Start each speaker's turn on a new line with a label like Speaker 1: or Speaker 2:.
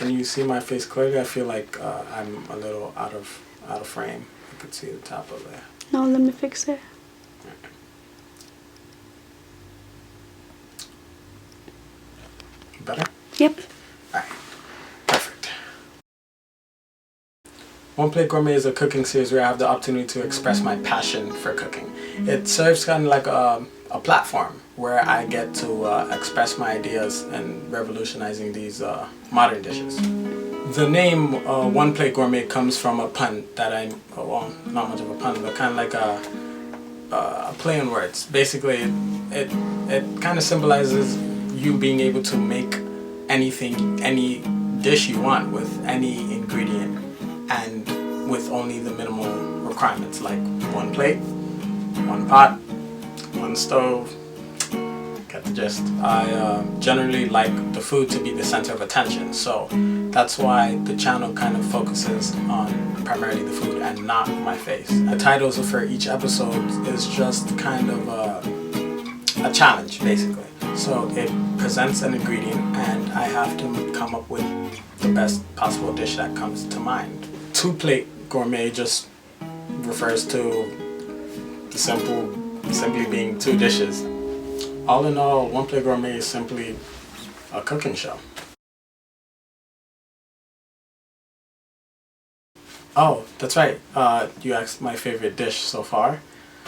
Speaker 1: can you see my face clearly? I feel like I'm a little out of frame. You could see the top of there.
Speaker 2: No, let me fix it.
Speaker 1: Better?
Speaker 2: Yep.
Speaker 1: Alright. Perfect. One Plate Gourmet is a cooking series where I have the opportunity to express my passion for cooking. It serves kind of like a platform where I get to express my ideas and revolutionizing these modern dishes. The name One Plate Gourmet comes from a pun that well, not much of a pun, but kind of like a play on words. Basically, it kind of symbolizes you being able to make anything, any dish you want with any ingredient and with only the minimal requirements, like one plate, one pot, one stove. Get the gist. I generally like the food to be the center of attention, so that's why the channel kind of focuses on primarily the food and not my face. The titles for each episode is just kind of a challenge, basically. So it presents an ingredient and I have to come up with the best possible dish that comes to mind. Two Plate Gourmet just refers to the simply being two dishes. All in all, One Plate Gourmet is simply a cooking show. Oh, that's right. You asked my favorite dish so far.